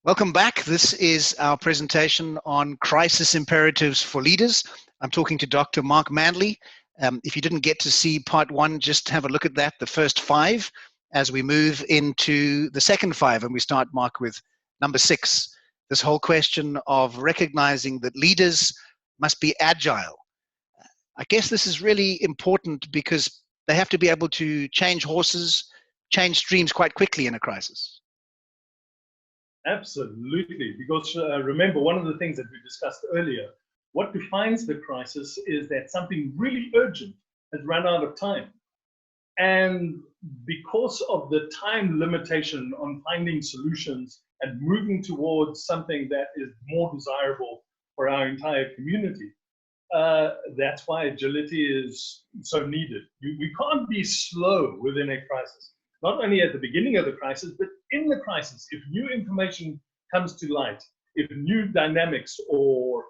Welcome back. This is our presentation on crisis imperatives for leaders. I'm talking to Dr. Mark Manley. If you didn't get to see part one, just have a look at that, the first 5, as we move into the second 5, and we start, Mark, with number 6, this whole question of recognizing that leaders must be agile. I guess this is really important because they have to be able to change horses, change streams quite quickly in a crisis. Absolutely, because remember, one of the things that we discussed earlier, what defines the crisis is that something really urgent has run out of time. And because of the time limitation on finding solutions and moving towards something that is more desirable for our entire community, that's why agility is so needed. We can't be slow within a crisis. Not only at the beginning of the crisis, but in the crisis. If new information comes to light, if new dynamics or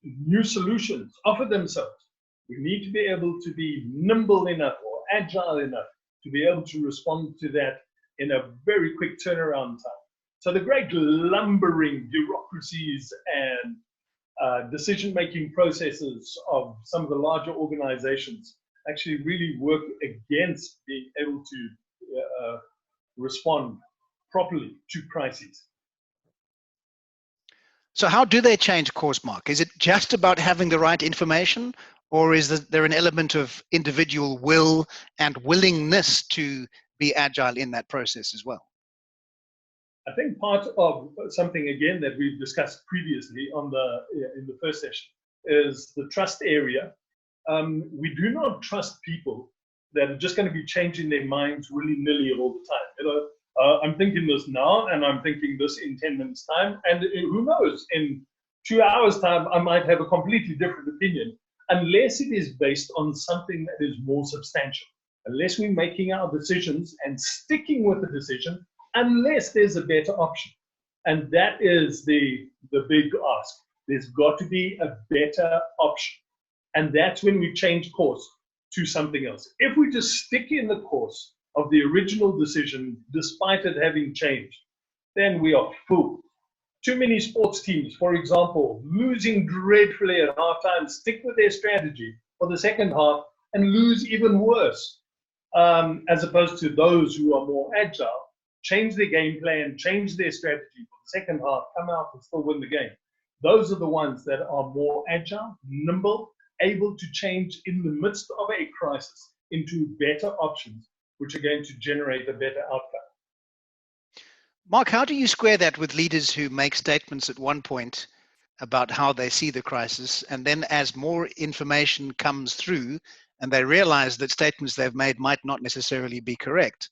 new solutions offer themselves, we need to be able to be nimble enough or agile enough to be able to respond to that in a very quick turnaround time. So the great lumbering bureaucracies and decision-making processes of some of the larger organizations actually really work against being able to respond properly to crises. So how do they change course, Mark? Is it just about having the right information, or is there an element of individual will and willingness to be agile in that process as well? I think part of something, again, that we've discussed previously in the first session is the trust area. We do not trust people that are just going to be changing their minds willy-nilly all the time. You know, I'm thinking this now, and I'm thinking this in 10 minutes' time, and who knows, in 2 hours' time, I might have a completely different opinion, unless it is based on something that is more substantial, unless we're making our decisions and sticking with the decision, unless there's a better option. And that is the big ask. There's got to be a better option. And that's when we change course to something else. If we just stick in the course of the original decision, despite it having changed, then we are fooled. Too many sports teams, for example, losing dreadfully at halftime, stick with their strategy for the second half and lose even worse, as opposed to those who are more agile, change their game plan, change their strategy for the second half, come out and still win the game. Those are the ones that are more agile, nimble, able to change in the midst of a crisis into better options, which are going to generate a better outcome. Mark, how do you square that with leaders who make statements at one point about how they see the crisis, and then as more information comes through and they realize that statements they've made might not necessarily be correct,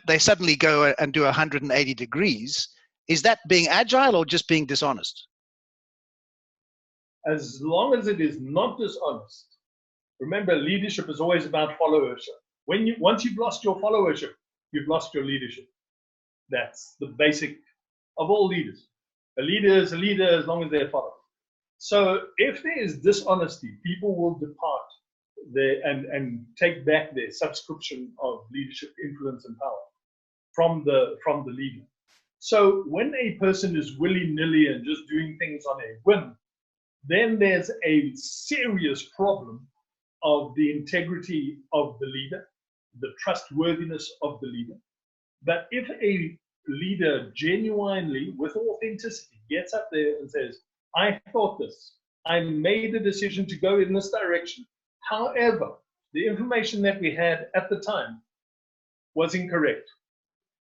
they suddenly go and do 180 degrees? Is that being agile or just being dishonest? As long as it is not dishonest. Remember, leadership is always about followership. Once you've lost your followership, you've lost your leadership. That's the basic of all leaders. A leader is a leader as long as they're followed. So if there is dishonesty, people will depart there and take back their subscription of leadership, influence, and power from the leader. So when a person is willy-nilly and just doing things on a whim, then there's a serious problem of the integrity of the leader, the trustworthiness of the leader. But if a leader genuinely, with authenticity, gets up there and says, I thought this, I made a decision to go in this direction. However, the information that we had at the time was incorrect.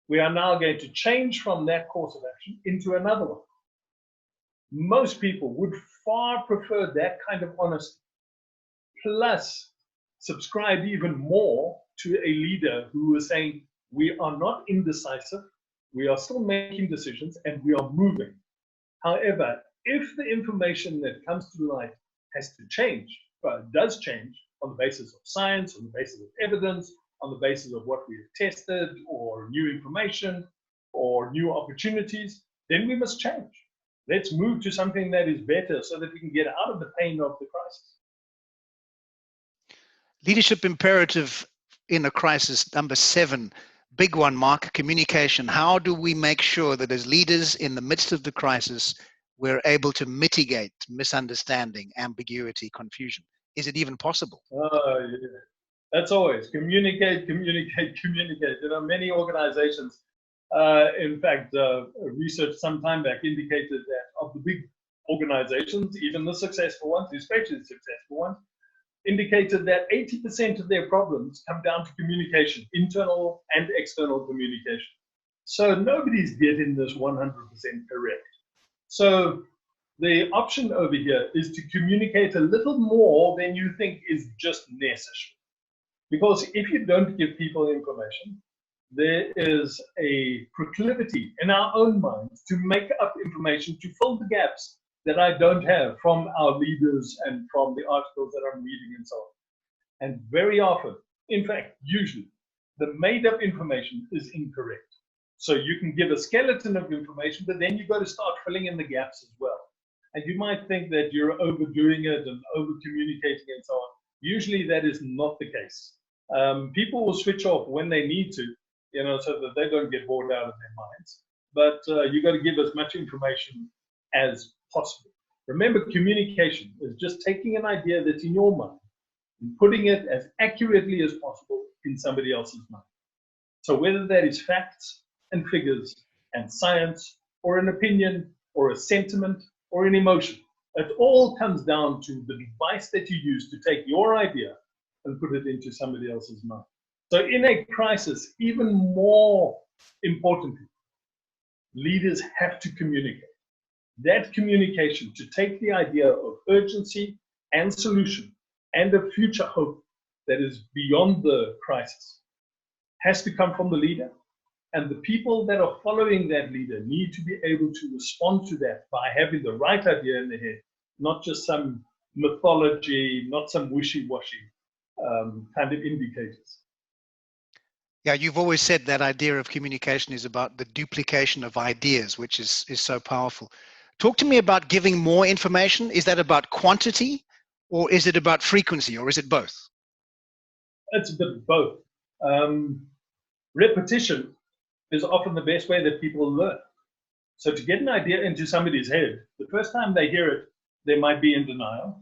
We are now going to change from that course of action into another one. Most people would far prefer that kind of honesty, plus subscribe even more to a leader who is saying, we are not indecisive, we are still making decisions, and we are moving. However, if the information that comes to light has to change, but does change on the basis of science, on the basis of evidence, on the basis of what we have tested, or new information, or new opportunities, then we must change. Let's move to something that is better so that we can get out of the pain of the crisis. Leadership imperative in a crisis, number 7, big one, Mark, communication. How do we make sure that as leaders in the midst of the crisis, we're able to mitigate misunderstanding, ambiguity, confusion? Is it even possible? Yeah. That's always communicate, communicate, communicate. You know, many organizations, in fact, research some time back indicated that of the big organizations, even the successful ones, especially the successful ones, indicated that 80% of their problems come down to communication, internal and external communication. So nobody's getting this 100% correct. So the option over here is to communicate a little more than you think is just necessary. Because if you don't give people information, there is a proclivity in our own minds to make up information to fill the gaps that I don't have from our leaders and from the articles that I'm reading and so on. And very often, in fact, usually, the made up information is incorrect. So you can give a skeleton of information, but then you've got to start filling in the gaps as well. And you might think that you're overdoing it and over communicating and so on. Usually that is not the case. People will switch off when they need to, you know, so that they don't get bored out of their minds. But you've got to give as much information as possible. Remember, communication is just taking an idea that's in your mind and putting it as accurately as possible in somebody else's mind. So whether that is facts and figures and science or an opinion or a sentiment or an emotion, it all comes down to the device that you use to take your idea and put it into somebody else's mind. So in a crisis, even more importantly, leaders have to communicate. That communication to take the idea of urgency and solution and a future hope that is beyond the crisis has to come from the leader. And the people that are following that leader need to be able to respond to that by having the right idea in their head, not just some mythology, not some wishy-washy kind of indicators. Yeah, you've always said that idea of communication is about the duplication of ideas, which is so powerful. Talk to me about giving more information. Is that about quantity, or is it about frequency, or is it both? It's a bit of both. Repetition is often the best way that people learn. So to get an idea into somebody's head, the first time they hear it, they might be in denial.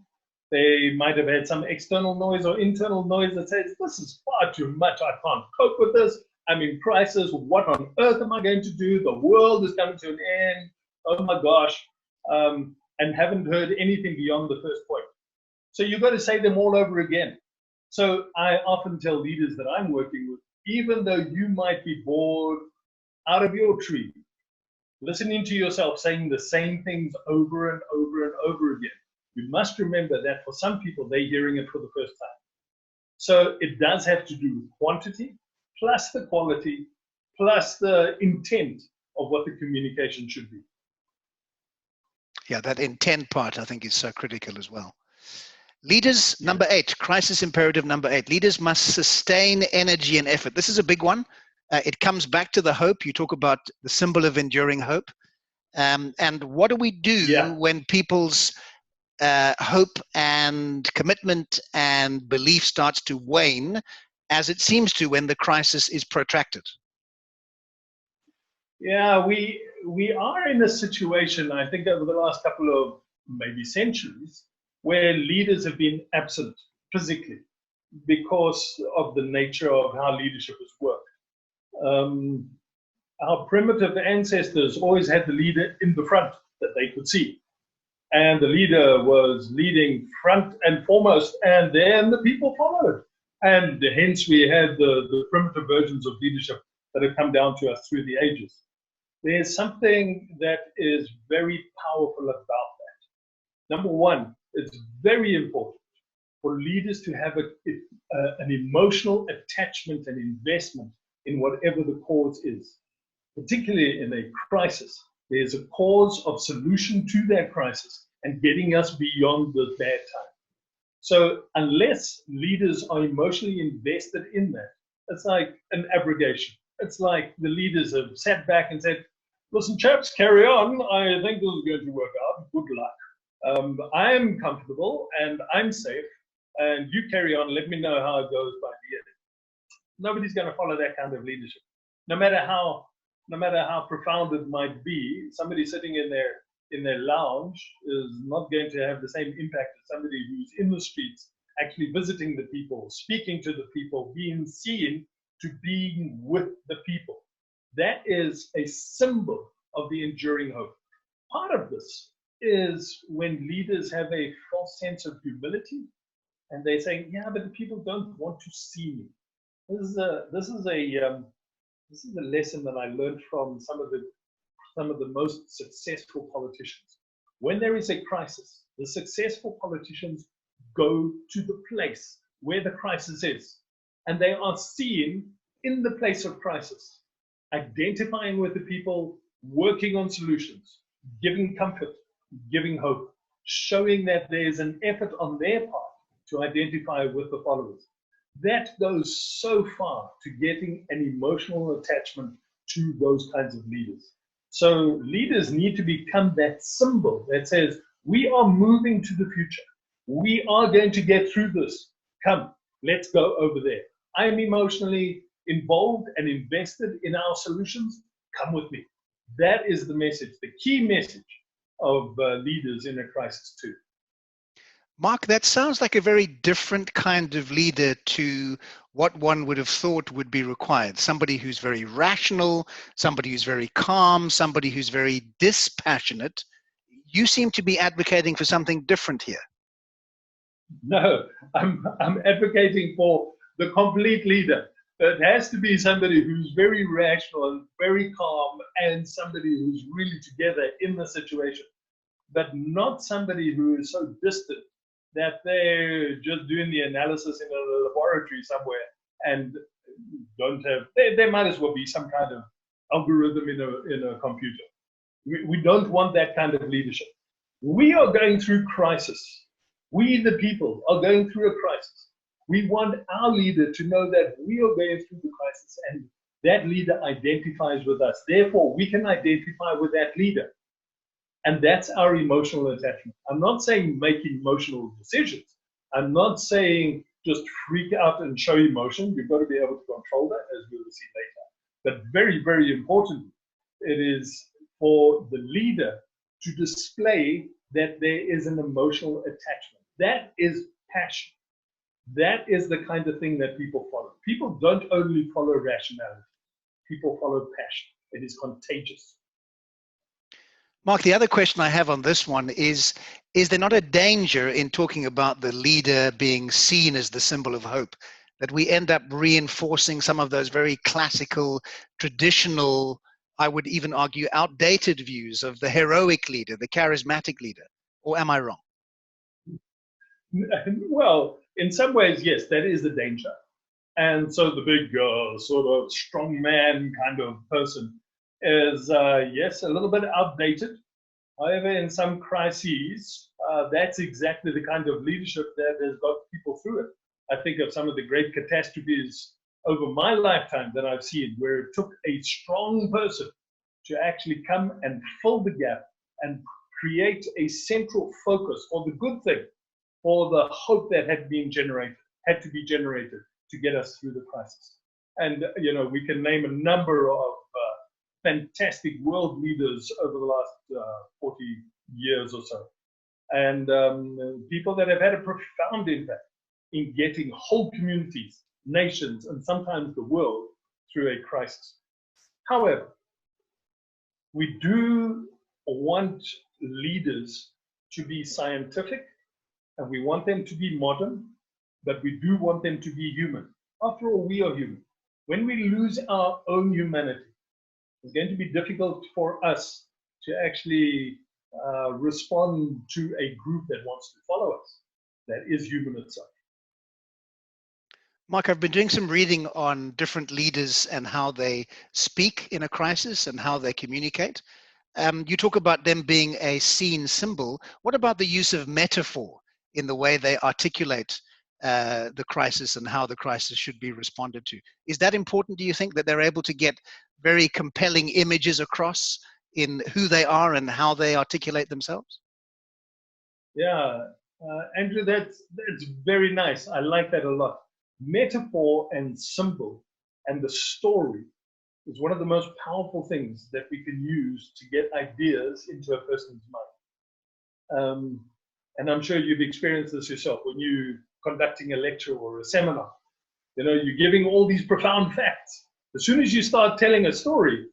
They might have had some external noise or internal noise that says, this is far too much, I can't cope with this, I'm in crisis, what on earth am I going to do? The world is coming to an end, oh my gosh, and haven't heard anything beyond the first point. So you've got to say them all over again. So I often tell leaders that I'm working with, even though you might be bored out of your tree, listening to yourself saying the same things over and over and over again, you must remember that for some people, they're hearing it for the first time. So it does have to do with quantity, plus the quality, plus the intent of what the communication should be. Yeah, that intent part, I think, is so critical as well. Leaders, number 8, crisis imperative number 8. Leaders must sustain energy and effort. This is a big one. It comes back to the hope. You talk about the symbol of enduring hope. And what do we do when people's hope and commitment and belief starts to wane, as it seems to when the crisis is protracted? Yeah, we are in a situation, I think, over the last couple of maybe centuries, where leaders have been absent physically because of the nature of how leadership has worked. Our primitive ancestors always had the leader in the front that they could see. And the leader was leading front and foremost, and then the people followed. And hence we had the primitive versions of leadership that have come down to us through the ages. There's something that is very powerful about that. Number one, it's very important for leaders to have an emotional attachment and investment in whatever the cause is. Particularly in a crisis, there's a cause of solution to that crisis and getting us beyond the bad time. So unless leaders are emotionally invested in that, it's like an abrogation. It's like the leaders have sat back and said, listen, chaps, carry on. I think this is going to work out. Good luck. I'm comfortable and I'm safe, and you carry on. Let me know how it goes by the end. Nobody's going to follow that kind of leadership. no matter how profound it might be, somebody sitting in their lounge is not going to have the same impact as somebody who's in the streets, actually visiting the people, speaking to the people, being seen to being with the people. That is a symbol of the enduring hope. Part of this is when leaders have a false sense of humility and they say, yeah, but the people don't want to see me. This is a lesson that I learned from some of the most successful politicians. When there is a crisis, the successful politicians go to the place where the crisis is, and they are seen in the place of crisis, identifying with the people, working on solutions, giving comfort, giving hope, showing that there is an effort on their part to identify with the followers. That goes so far to getting an emotional attachment to those kinds of leaders. So leaders need to become that symbol that says, we are moving to the future. We are going to get through this. Come, let's go over there. I am emotionally involved and invested in our solutions. Come with me. That is the message, the key message of leaders in a crisis too. Mark, that sounds like a very different kind of leader to what one would have thought would be required. Somebody who's very rational, somebody who's very calm, somebody who's very dispassionate. You seem to be advocating for something different here. No, I'm advocating for the complete leader. It has to be somebody who's very rational and very calm and somebody who's really together in the situation, but not somebody who is so distant that they're just doing the analysis in a laboratory somewhere and don't have, they might as well be some kind of algorithm in a computer. We don't want that kind of leadership. We are going through crisis. We, the people, are going through a crisis. We want our leader to know that we are going through the crisis and that leader identifies with us. Therefore, we can identify with that leader. And that's our emotional attachment. I'm not saying make emotional decisions. I'm not saying just freak out and show emotion. You've got to be able to control that, as we will see later. But very, very importantly, it is for the leader to display that there is an emotional attachment. That is passion. That is the kind of thing that people follow. People don't only follow rationality. People follow passion. It is contagious. Mark, the other question I have on this one is there not a danger in talking about the leader being seen as the symbol of hope, that we end up reinforcing some of those very classical, traditional, I would even argue, outdated views of the heroic leader, the charismatic leader? Or am I wrong? Well, in some ways, yes, that is the danger. And so the big sort of strong man kind of person is, yes, a little bit outdated. However, in some crises, that's exactly the kind of leadership that has got people through it. I think of some of the great catastrophes over my lifetime that I've seen, where it took a strong person to actually come and fill the gap and create a central focus for the good thing, for the hope that had to be generated to get us through the crisis. And, you know, we can name a number of fantastic world leaders over the last 40 years or so. And people that have had a profound impact in getting whole communities, nations, and sometimes the world through a crisis. However, we do want leaders to be scientific, and we want them to be modern, but we do want them to be human. After all, we are human. When we lose our own humanity, it's going to be difficult for us to actually respond to a group that wants to follow us, that is human itself. Mark, I've been doing some reading on different leaders and how they speak in a crisis and how they communicate. You talk about them being a seen symbol. What about the use of metaphor in the way they articulate the crisis and how the crisis should be responded to? Is that important, do you think, that they're able to get very compelling images across in who they are and how they articulate themselves? Yeah, Andrew, that's very nice. I like that a lot. Metaphor and symbol and the story is one of the most powerful things that we can use to get ideas into a person's mind. And I'm sure you've experienced this yourself when you're conducting a lecture or a seminar. You know, you're giving all these profound facts. As soon as you start telling a story,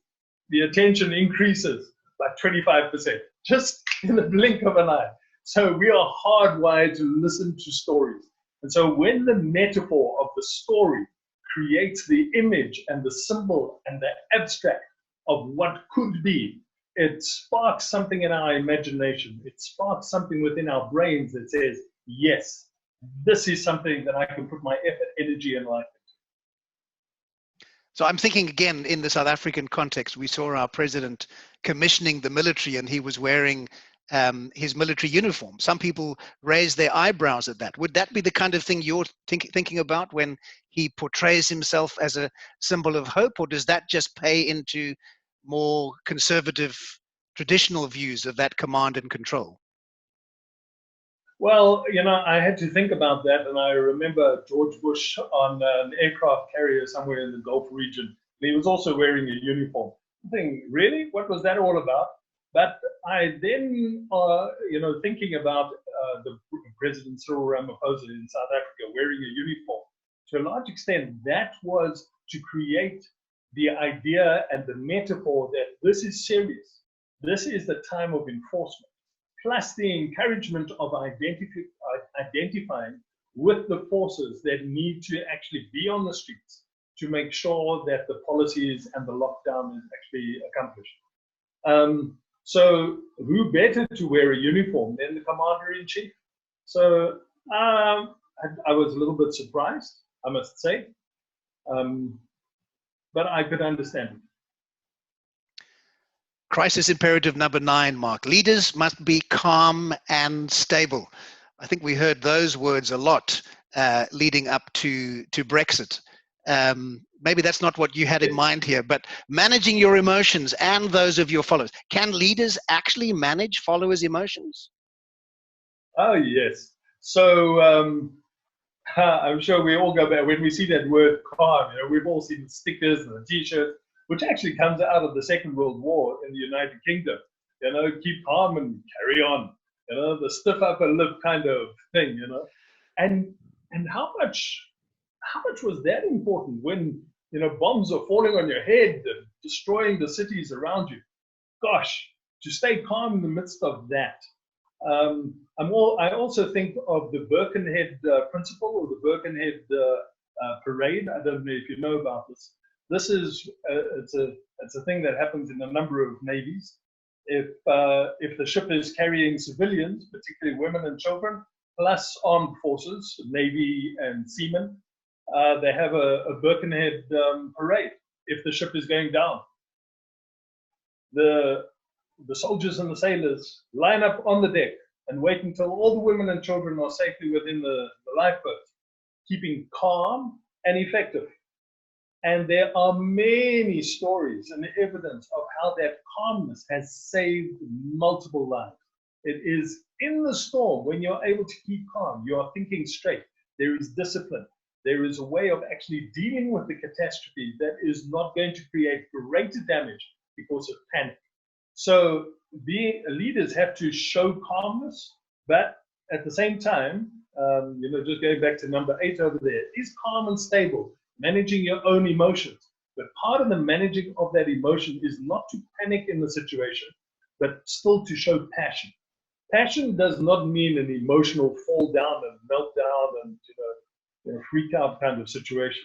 the attention increases by 25%, just in the blink of an eye. So we are hardwired to listen to stories. And so when the metaphor of the story creates the image and the symbol and the abstract of what could be, it sparks something in our imagination. It sparks something within our brains that says, yes, this is something that I can put my effort, energy, and life into. So I'm thinking again, in the South African context, we saw our president commissioning the military and he was wearing his military uniform. Some people raise their eyebrows at that. Would that be the kind of thing you're thinking about when he portrays himself as a symbol of hope, or does that just pay into more conservative, traditional views of that command and control? Well, you know, I had to think about that, and I remember George Bush on an aircraft carrier somewhere in the Gulf region. He was also wearing a uniform. I think, really, what was that all about? But I then, you know, thinking about the President Cyril Ramaphosa in South Africa wearing a uniform, to a large extent, that was to create the idea and the metaphor that this is serious. This is the time of enforcement, plus the encouragement of identifying with the forces that need to actually be on the streets to make sure that the policies and the lockdown is actually accomplished. So who better to wear a uniform than the commander-in-chief? So I was a little bit surprised, I must say, but I could understand it. Crisis imperative number 9, Mark. Leaders must be calm and stable. I think we heard those words a lot leading up to Brexit. Maybe that's not what you had in mind here, but managing your emotions and those of your followers. Can leaders actually manage followers' emotions? Oh, yes. So I'm sure we all go back when we see that word calm. You know, we've all seen the stickers and the T-shirts, which actually comes out of the Second World War in the United Kingdom. You know, keep calm and carry on. You know, the stiff upper lip kind of thing. You know, and how much was that important when, you know, bombs are falling on your head and destroying the cities around you? Gosh, to stay calm in the midst of that. I also think of the Birkenhead principle, or the Birkenhead parade. I don't know if you know about this. This is it's a thing that happens in a number of navies. If the ship is carrying civilians, particularly women and children, plus armed forces, navy and seamen, they have a Birkenhead parade if the ship is going down. The soldiers and the sailors line up on the deck and wait until all the women and children are safely within the lifeboats, keeping calm and effective. And there are many stories and evidence of how that calmness has saved multiple lives. It is in the storm, when you're able to keep calm, you are thinking straight, there is discipline, there is a way of actually dealing with the catastrophe that is not going to create greater damage because of panic. So leaders have to show calmness, but at the same time, you know, just going back to number 8 over there, is calm and stable, managing your own emotions. But part of the managing of that emotion is not to panic in the situation, but still to show passion. Passion does not mean an emotional fall down and meltdown and you know, freak out kind of situation.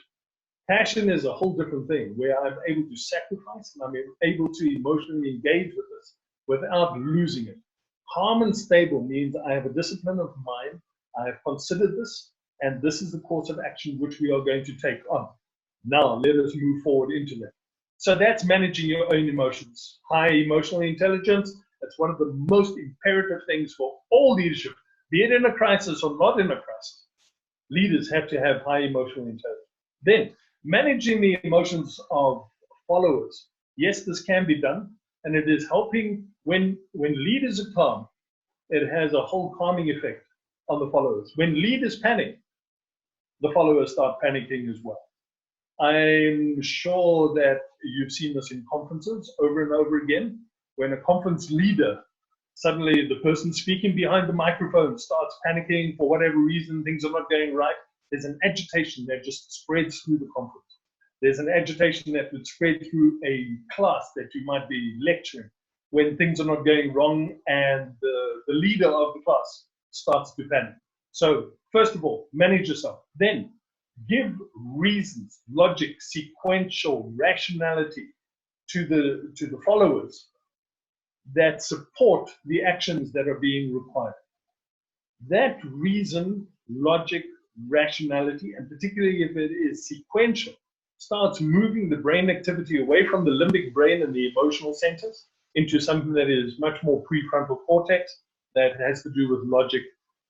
Passion is a whole different thing, where I'm able to sacrifice and I'm able to emotionally engage with this without losing it. Calm and stable means I have a discipline of mind, I have considered this, and this is the course of action which we are going to take on. Now, let us move forward into that. So that's managing your own emotions. High emotional intelligence, that's one of the most imperative things for all leadership, be it in a crisis or not in a crisis. Leaders have to have high emotional intelligence. Then, managing the emotions of followers. Yes, this can be done, and it is helping when leaders are calm, it has a whole calming effect on the followers. When leaders panic, the followers start panicking as well. I'm sure that you've seen this in conferences over and over again. When a conference leader, suddenly the person speaking behind the microphone starts panicking for whatever reason, things are not going right, there's an agitation that just spreads through the conference. There's an agitation that would spread through a class that you might be lecturing when things are not going wrong, and the leader of the class starts to panic. So first of all, manage yourself. Then give reasons, logic, sequential rationality to the followers that support the actions that are being required. That reason, logic, rationality, and particularly if it is sequential, starts moving the brain activity away from the limbic brain and the emotional centers into something that is much more prefrontal cortex, that has to do with logic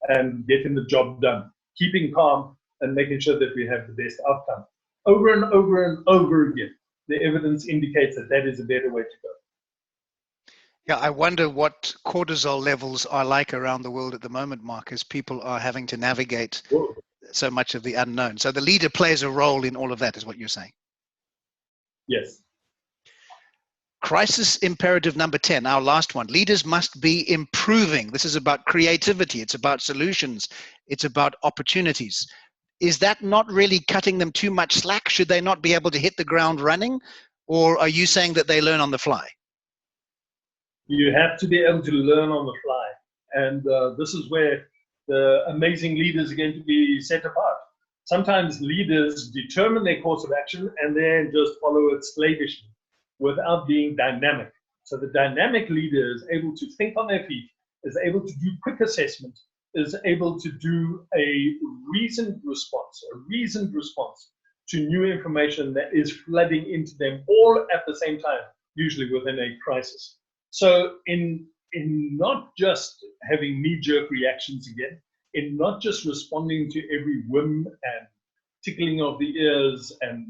and getting the job done, keeping calm and making sure that we have the best outcome. Over and over and over again, the evidence indicates that that is a better way to go. Yeah, I wonder what cortisol levels are like around the world at the moment, Mark, as people are having to navigate so much of the unknown. So the leader plays a role in all of that, is what you're saying. Yes. Crisis imperative number 10, our last one. Leaders must be improving. This is about creativity. It's about solutions. It's about opportunities. Is that not really cutting them too much slack? Should they not be able to hit the ground running? Or are you saying that they learn on the fly? You have to be able to learn on the fly. And this is where the amazing leaders are going to be set apart. Sometimes leaders determine their course of action and then just follow it slavishly without being dynamic. So the dynamic leader is able to think on their feet, is able to do quick assessment, is able to do a reasoned response to new information that is flooding into them all at the same time, usually within a crisis. So in not just having knee-jerk reactions again, in not just responding to every whim and tickling of the ears and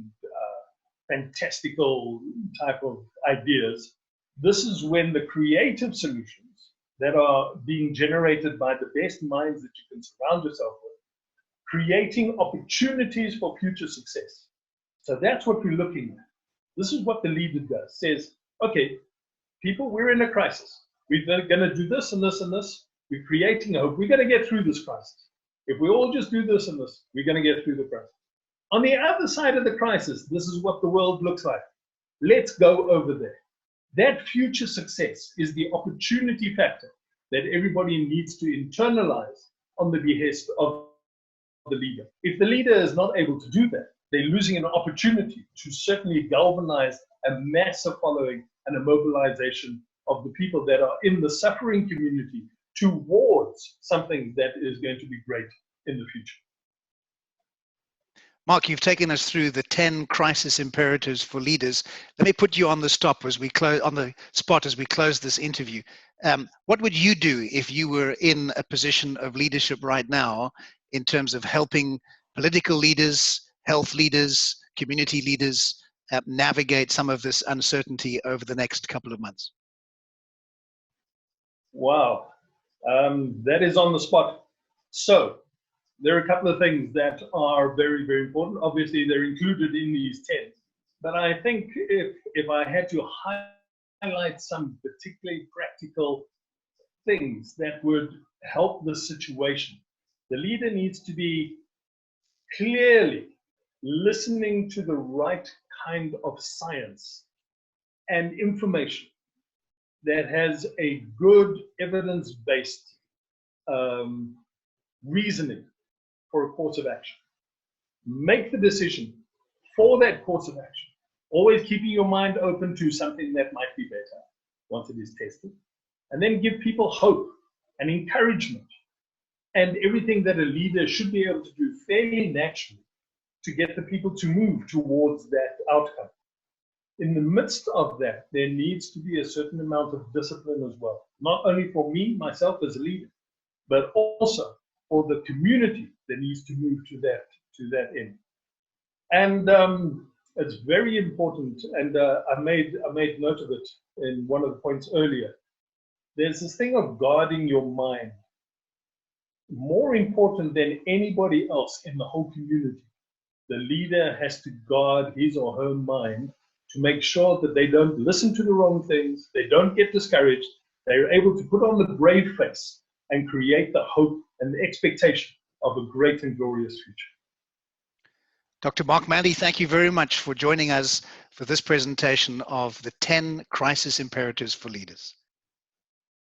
fantastical type of ideas, this is when the creative solutions that are being generated by the best minds that you can surround yourself with, creating opportunities for future success. So that's what we're looking at. This is what the leader does, says, okay, people, we're in a crisis. We're going to do this and this and this. We're creating hope. We're going to get through this crisis. If we all just do this and this, we're going to get through the crisis. On the other side of the crisis, this is what the world looks like. Let's go over there. That future success is the opportunity factor that everybody needs to internalize on the behest of the leader. If the leader is not able to do that, they're losing an opportunity to certainly galvanize a massive following and a mobilization of the people that are in the suffering community towards something that is going to be great in the future. Mark, you've taken us through the 10 crisis imperatives for leaders. Let me put you on the spot as we close this interview. What would you do if you were in a position of leadership right now in terms of helping political leaders, health leaders, community leaders navigate some of this uncertainty over the next couple of months? Wow, that is on the spot. So there are a couple of things that are very, very important. Obviously, they're included in these 10. But I think if I had to highlight some particularly practical things that would help the situation, the leader needs to be clearly listening to the right kind of science and information that has a good evidence-based reasoning for a course of action. Make the decision for that course of action, always keeping your mind open to something that might be better once it is tested, and then give people hope and encouragement and everything that a leader should be able to do fairly naturally to get the people to move towards that outcome. In the midst of that, there needs to be a certain amount of discipline as well, not only for me, myself as a leader, but also for the community that needs to move to that end. And it's very important, and I made note of it in one of the points earlier. There's this thing of guarding your mind, more important than anybody else in the whole community. the leader has to guard his or her mind to make sure that they don't listen to the wrong things, they don't get discouraged, they're able to put on the brave face and create the hope and the expectation of a great and glorious future. Dr. Mark Manley, thank you very much for joining us for this presentation of the 10 crisis imperatives for leaders.